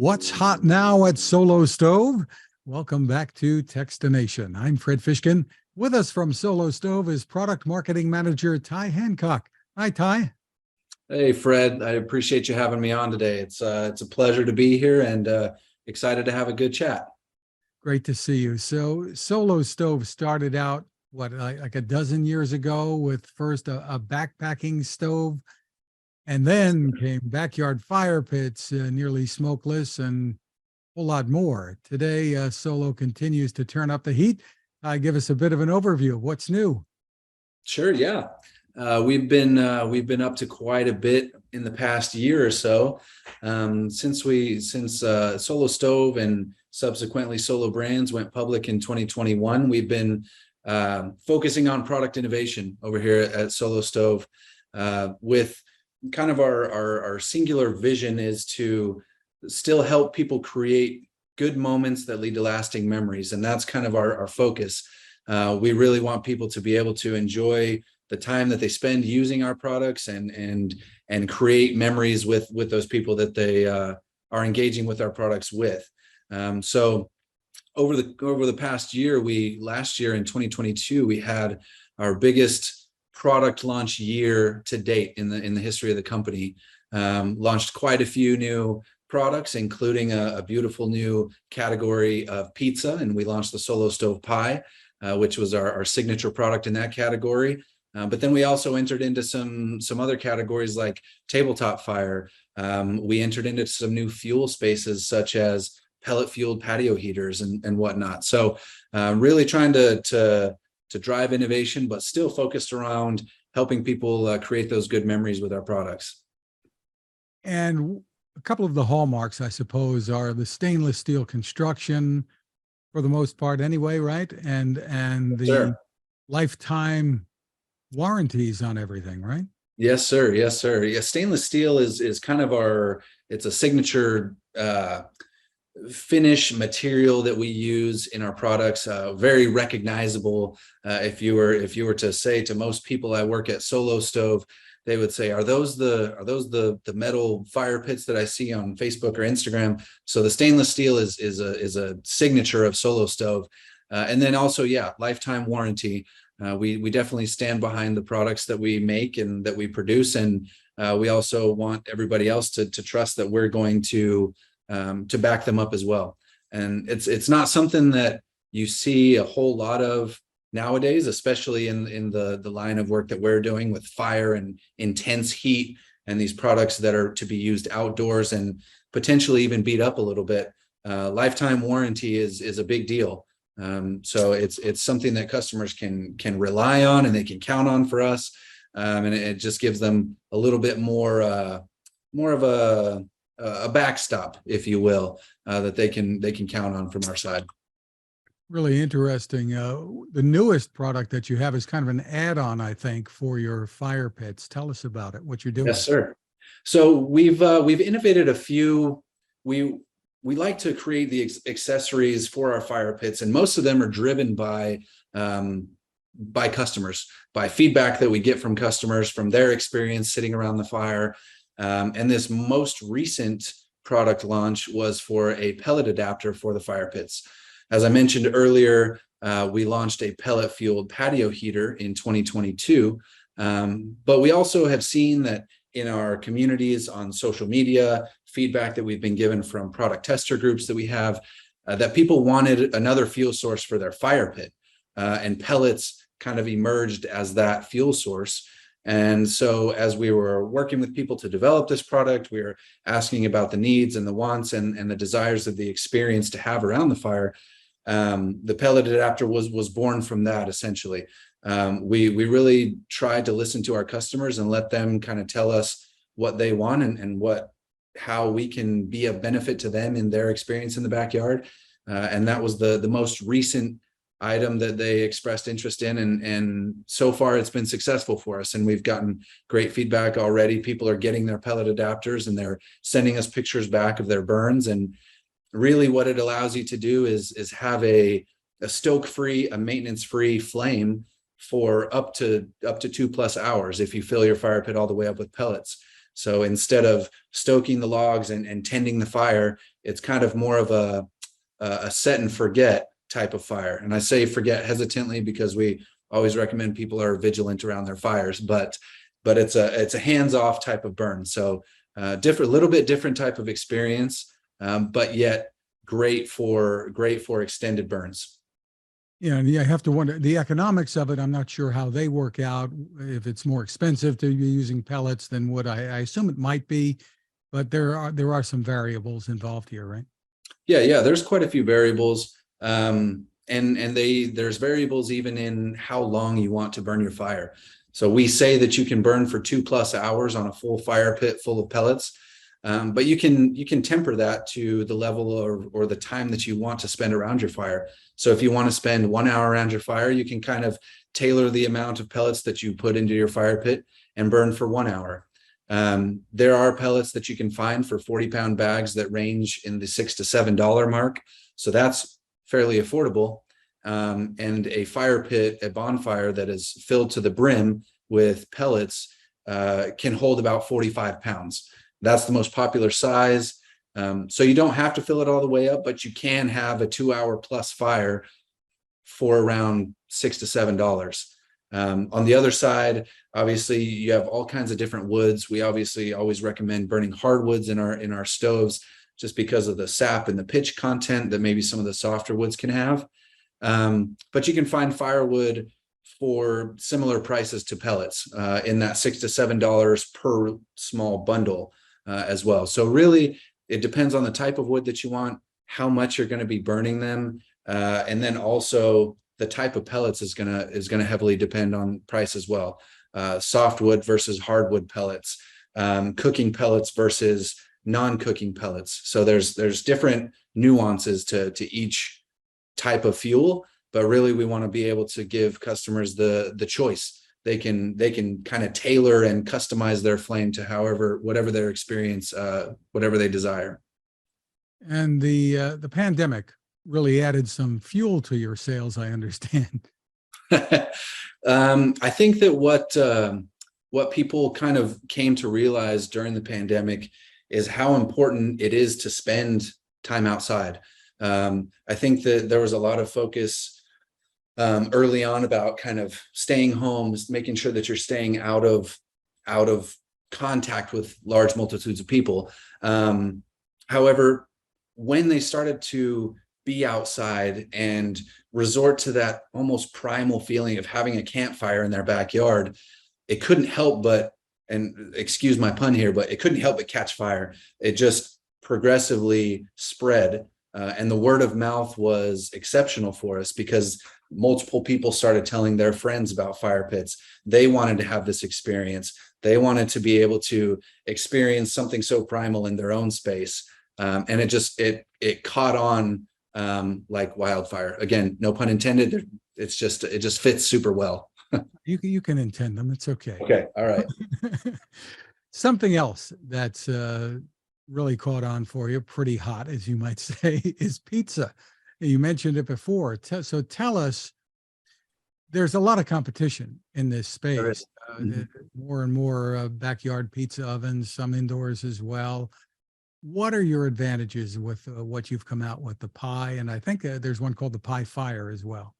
What's hot now at SoloStove? Welcome back to Techstination. I'm Fred Fishkin. With us from SoloStove is Product Marketing Manager Ty Hancock. Hi, Ty. Hey, Fred. I appreciate you having me on today. It's a pleasure to be here and excited to have a good chat. Great to see you. So SoloStove started out, like a dozen years ago with first a backpacking stove, and then came backyard fire pits, nearly smokeless, and a whole lot more. Today, Solo continues to turn up the heat. Give us a bit of an overview of what's new. Sure, yeah. We've been up to quite a bit in the past year or so. Since SoloStove and subsequently Solo Brands went public in 2021, we've been focusing on product innovation over here at SoloStove, with kind of our singular vision is to still help people create good moments that lead to lasting memories. And that's kind of our focus. We really want people to be able to enjoy the time that they spend using our products and create memories with those people that they are engaging with our products with. So over the past year, last year in 2022, we had our biggest product launch year to date in the history of the company. Launched quite a few new products, including a beautiful new category of pizza, and we launched the SoloStove Pie, which was our signature product in that category. But then we also entered into some other categories like tabletop fire. We entered into some new fuel spaces such as pellet fueled patio heaters and whatnot. So really trying to drive innovation, but still focused around helping people create those good memories with our products. And a couple of the hallmarks, I suppose, are the stainless steel construction, for the most part anyway, right? And the Sure. lifetime warranties on everything, right? Yes, sir. Yes, sir. Yeah, stainless steel is kind of it's a signature finish material that we use in our products, very recognizable. If you were to say to most people I work at SoloStove, they would say, are those the metal fire pits that I see on Facebook or Instagram? So the stainless steel is a signature of SoloStove. And then also, yeah, lifetime warranty. We definitely stand behind the products that we make and that we produce, and we also want everybody else to trust that we're going to back them up as well. And it's not something that you see a whole lot of nowadays, especially in the line of work that we're doing with fire and intense heat and these products that are to be used outdoors and potentially even beat up a little bit. Lifetime warranty is a big deal. So it's something that customers can rely on and they can count on for us. And it just gives them a little bit more of a backstop, if you will, that they can count on from our side. Really interesting. The newest product that you have is kind of an add-on, I think, for your fire pits. Tell us about it, what you're doing. Yes, sir. So we've innovated a few. We like to create the accessories for our fire pits, and most of them are driven by customers, by feedback that we get from customers, from their experience sitting around the fire. And this most recent product launch was for a pellet adapter for the fire pits. As I mentioned earlier, we launched a pellet fueled patio heater in 2022. But we also have seen that in our communities on social media, feedback that we've been given from product tester groups that we have, that people wanted another fuel source for their fire pit. And pellets kind of emerged as that fuel source. And so as we were working with people to develop this product, we were asking about the needs and the wants and the desires of the experience to have around the fire. The pellet adapter was born from that, essentially. We really tried to listen to our customers and let them kind of tell us what they want and how we can be of benefit to them in their experience in the backyard. And that was the most recent item that they expressed interest in, and so far it's been successful for us, and we've gotten great feedback already. People are getting their pellet adapters and they're sending us pictures back of their burns, and really what it allows you to do is have a stoke-free, a maintenance-free flame for up to 2+ hours if you fill your fire pit all the way up with pellets. So instead of stoking the logs and tending the fire, it's kind of more of a set and forget type of fire. And I say forget hesitantly because we always recommend people are vigilant around their fires, but it's a hands-off type of burn. So little bit different type of experience, but yet great for extended burns. Yeah, and I have to wonder the economics of it. I'm not sure how they work out. If it's more expensive to be using pellets than wood, I assume it might be, but there are some variables involved here, right? Yeah. There's quite a few variables, and there's variables even in how long you want to burn your fire. So we say that you can burn for 2+ hours on a full fire pit full of pellets. But you can temper that to the level or the time that you want to spend around your fire. So if you want to spend 1 hour around your fire, you can kind of tailor the amount of pellets that you put into your fire pit and burn for 1 hour. There are pellets that you can find for 40-pound bags that range in the $6 to $7 mark. So that's fairly affordable. And a fire pit, a bonfire that is filled to the brim with pellets can hold about 45 pounds. That's the most popular size. So you don't have to fill it all the way up, but you can have a 2-hour plus fire for around $6 to $7. On the other side, obviously, you have all kinds of different woods. We obviously always recommend burning hardwoods in our stoves just because of the sap and the pitch content that maybe some of the softer woods can have. But you can find firewood for similar prices to pellets in that $6 to $7 per small bundle as well. So really, it depends on the type of wood that you want, how much you're going to be burning them, and then also the type of pellets is gonna heavily depend on price as well. Softwood versus hardwood pellets, cooking pellets versus non-cooking pellets. So there's different nuances to each type of fuel, but really we want to be able to give customers the choice. They can kind of tailor and customize their flame to whatever their experience, whatever they desire. And the pandemic really added some fuel to your sales, I understand. I think that what people kind of came to realize during the pandemic is how important it is to spend time outside. I think that there was a lot of focus early on about kind of staying home, making sure that you're staying out of contact with large multitudes of people. However, when they started to be outside and resort to that almost primal feeling of having a campfire in their backyard, it couldn't help but, and excuse my pun here, but it couldn't help but catch fire. It just progressively spread. And the word of mouth was exceptional for us because multiple people started telling their friends about fire pits. They wanted to have this experience. They wanted to be able to experience something so primal in their own space. And it caught on like wildfire. Again, no pun intended. It just fits super well. You can intend them. It's okay. Okay. All right. Something else that's really caught on for you, pretty hot, as you might say, is pizza. You mentioned it before. So tell us, there's a lot of competition in this space. More and more backyard pizza ovens, some indoors as well. What are your advantages with what you've come out with, the pie? And I think there's one called the Pie Fire as well.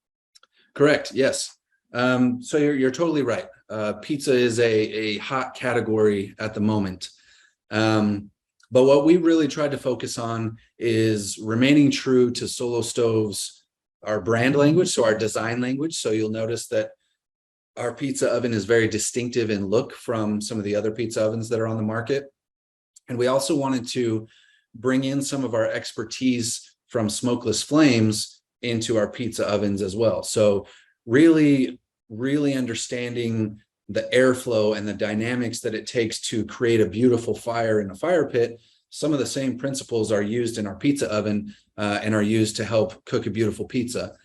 Correct. Yes. So you're totally right. Pizza is a hot category at the moment. But what we really tried to focus on is remaining true to SoloStove's, our brand language, so our design language. So you'll notice that our pizza oven is very distinctive in look from some of the other pizza ovens that are on the market. And we also wanted to bring in some of our expertise from smokeless flames into our pizza ovens as well. So really, really understanding the airflow and the dynamics that it takes to create a beautiful fire in a fire pit. Some of the same principles are used in our pizza oven and are used to help cook a beautiful pizza.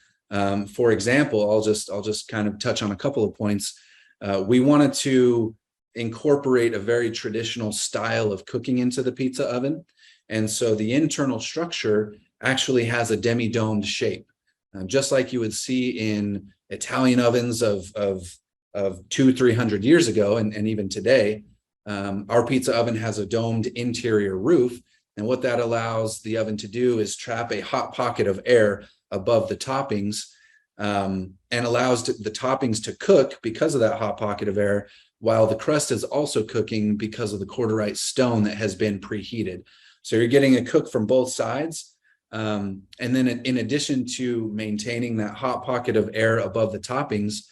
For example, I'll just kind of touch on a couple of points. We wanted to incorporate a very traditional style of cooking into the pizza oven. And so the internal structure actually has a demi-domed shape, just like you would see in Italian ovens of 200-300 years ago, and even today. Our pizza oven has a domed interior roof. And what that allows the oven to do is trap a hot pocket of air above the toppings, and allows the toppings to cook because of that hot pocket of air, while the crust is also cooking because of the corderite stone that has been preheated. So you're getting a cook from both sides. And then in addition to maintaining that hot pocket of air above the toppings,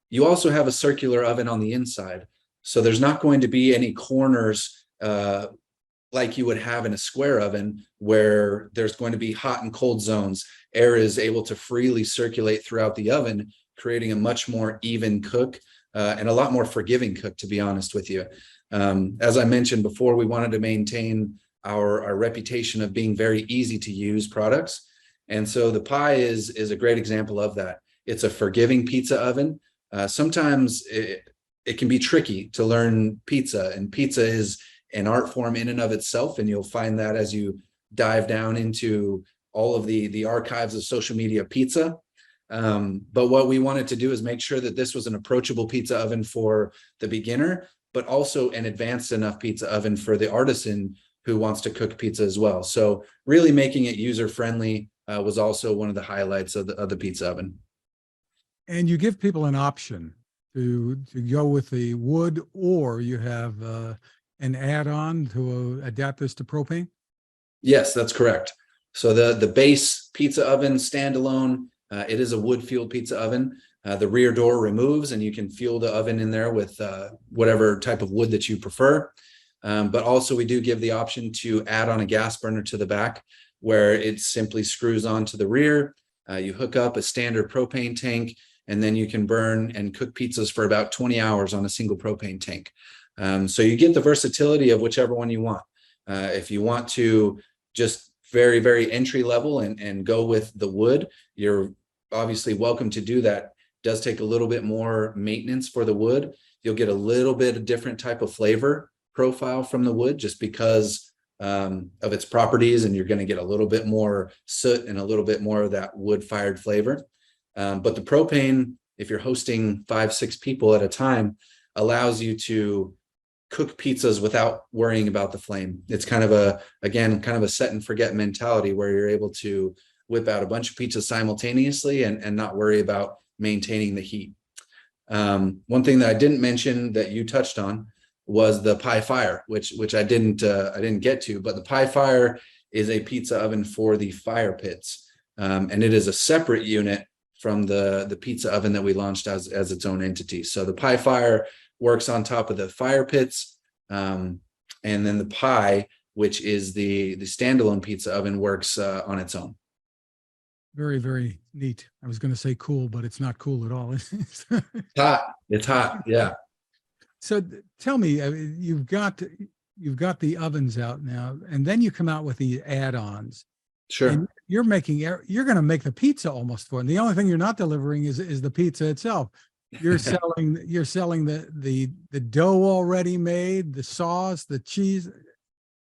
you also have a circular oven on the inside. So there's not going to be any corners like you would have in a square oven, where there's going to be hot and cold zones. Air is able to freely circulate throughout the oven, creating a much more even cook and a lot more forgiving cook, to be honest with you. As I mentioned before, we wanted to maintain our reputation of being very easy to use products. And so the Pi is a great example of that. It's a forgiving pizza oven. Sometimes it can be tricky to learn pizza, and pizza is an art form in and of itself. And you'll find that as you dive down into all of the archives of social media pizza. But what we wanted to do is make sure that this was an approachable pizza oven for the beginner, but also an advanced enough pizza oven for the artisan who wants to cook pizza as well. So really making it user-friendly was also one of the highlights of the pizza oven. And you give people an option to go with the wood, or you have an add-on to adapt this to propane? Yes, that's correct. So the base pizza oven standalone, it is a wood-fueled pizza oven. The rear door removes, and you can fuel the oven in there with whatever type of wood that you prefer. But also we do give the option to add on a gas burner to the back, where it simply screws onto the rear. You hook up a standard propane tank, and then you can burn and cook pizzas for about 20 hours on a single propane tank. So you get the versatility of whichever one you want. If you want to just very, very entry level and go with the wood, you're obviously welcome to do that. It does take a little bit more maintenance for the wood. You'll get a little bit of different type of flavor profile from the wood, just because of its properties, and you're going to get a little bit more soot and a little bit more of that wood-fired flavor. But the propane, if you're hosting 5-6 people at a time, allows you to cook pizzas without worrying about the flame. It's kind of a set and forget mentality, where you're able to whip out a bunch of pizzas simultaneously and not worry about maintaining the heat. One thing that I didn't mention that you touched on was the Pi Fire, which I didn't get to, but the Pi Fire is a pizza oven for the fire pits. And it is a separate unit from the pizza oven that we launched as its own entity. So the Pi Fire works on top of the fire pits. And then the Pi, which is the standalone pizza oven, works on its own. Very, very neat. I was going to say cool, but it's not cool at all. It's hot. It's hot. Yeah. So tell me, you've got the ovens out now, and then you come out with the add-ons. Sure. And you're going to make the pizza almost for them. The only thing you're not delivering is the pizza itself. You're selling the dough already made, the sauce, the cheese.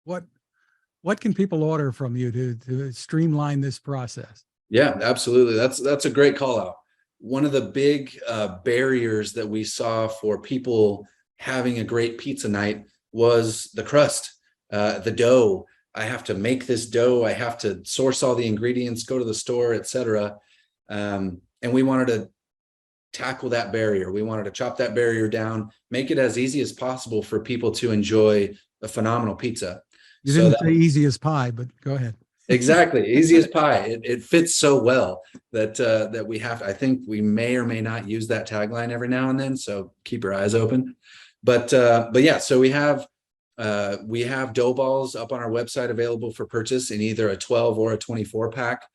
What can people order from you to streamline this process? Yeah, absolutely. That's a great call out. One of the big barriers that we saw for people having a great pizza night was the crust, the dough. I have to make this dough. I have to source all the ingredients, go to the store, etc. And we wanted to tackle that barrier. We wanted to chop that barrier down, make it as easy as possible for people to enjoy a phenomenal pizza. You didn't say easy as pie, but go ahead. Exactly. Easy as pie. It fits so well that we have, I think we may or may not use that tagline every now and then. So keep your eyes open. But yeah, so we have dough balls up on our website available for purchase in either a 12 or a 24 pack.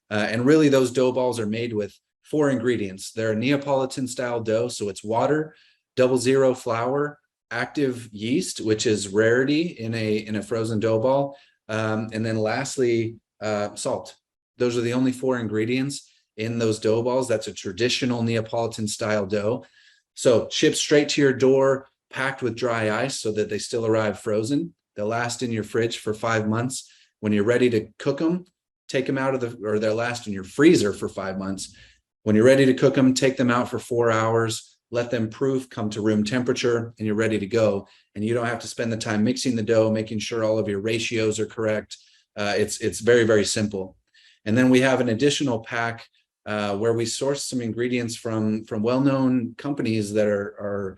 And really those dough balls are made with 4 ingredients. They're a Neapolitan style dough. So it's water, 00 flour, active yeast, which is rarity in a frozen dough ball. And then lastly, salt. Those are the only 4 ingredients in those dough balls. That's a traditional Neapolitan style dough. So shipped straight to your door, packed with dry ice so that they still arrive frozen. They'll last in your fridge for 5 months. When you're ready to cook them, take them out of or they'll last in your freezer for 5 months. When you're ready to cook them, take them out for 4 hours, let them proof, come to room temperature, and you're ready to go. And you don't have to spend the time mixing the dough, making sure all of your ratios are correct. It's very, very simple. And then we have an additional pack where we source some ingredients from well-known companies that are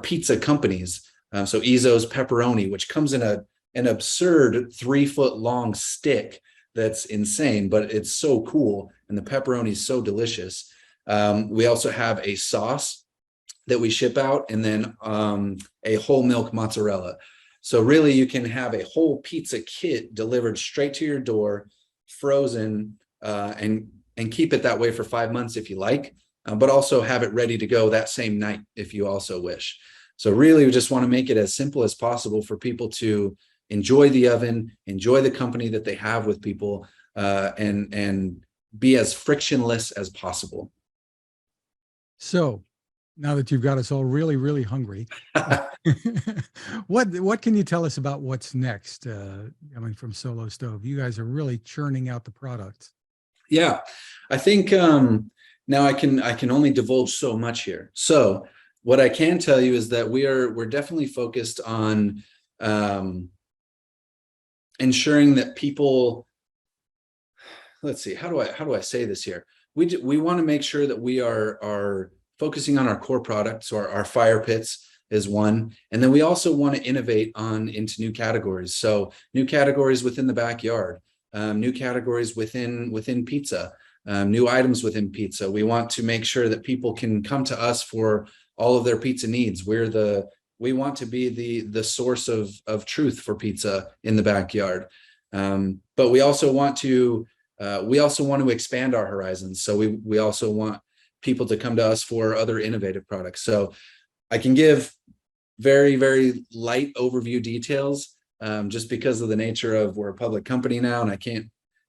pizza companies. So Izzo's pepperoni, which comes in an absurd 3-foot long stick that's insane, but it's so cool, and the pepperoni is so delicious. We also have a sauce that we ship out, and then a whole milk mozzarella. So really, you can have a whole pizza kit delivered straight to your door, frozen, and keep it that way for 5 months if you like, but also have it ready to go that same night if you also wish. So really, we just want to make it as simple as possible for people to enjoy the oven, enjoy the company that they have with people, and be as frictionless as possible. So now that you've got us all really, really hungry, what can you tell us about what's next coming from SoloStove? You guys are really churning out the products. Yeah, I think now I can only divulge so much here. So what I can tell you is that we're definitely focused on ensuring that people, let's see, how do I say this here? We want to make sure that we are focusing on our core products. So our fire pits is one, and then we also want to innovate into new categories. So new categories within the backyard, new categories within pizza, new items within pizza. We want to make sure that people can come to us for all of their pizza needs. We want to be the source of truth for pizza in the backyard. But we also want to expand our horizons. So we also want people to come to us for other innovative products. So I can give very, very light overview details, just because of the nature of we're a public company now, and I can't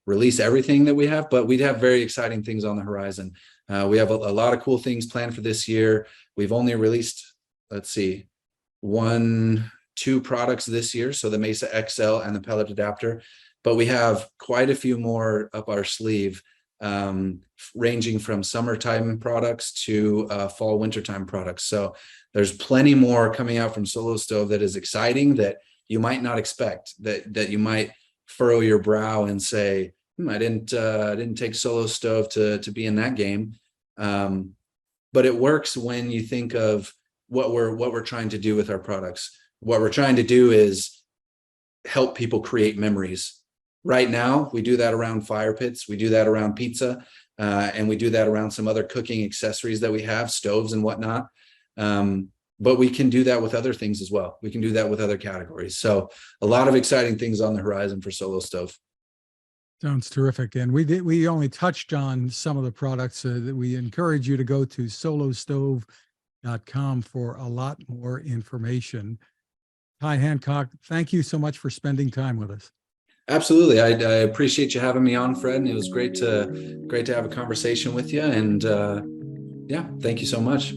release everything that we have, but we'd have very exciting things on the horizon. We have a lot of cool things planned for this year. We've only released, let's see, 2 products this year. So the Mesa XL and the pellet adapter, but we have quite a few more up our sleeve, ranging from summertime products to fall wintertime products. So there's plenty more coming out from SoloStove that is exciting, that you might not expect, that you might furrow your brow and say, I didn't take SoloStove to be in that game. But it works when you think of what we're trying to do with our products. What we're trying to do is help people create memories. Right now, we do that around fire pits, we do that around pizza, and we do that around some other cooking accessories that we have, stoves and whatnot. But we can do that with other things as well. We can do that with other categories. So a lot of exciting things on the horizon for SoloStove. Sounds terrific. And we only touched on some of the products that we encourage you to go to solostove.com for a lot more information. Ty Hancock, thank you so much for spending time with us. Absolutely. I appreciate you having me on, Fred. And it was great to have a conversation with you. And yeah, thank you so much.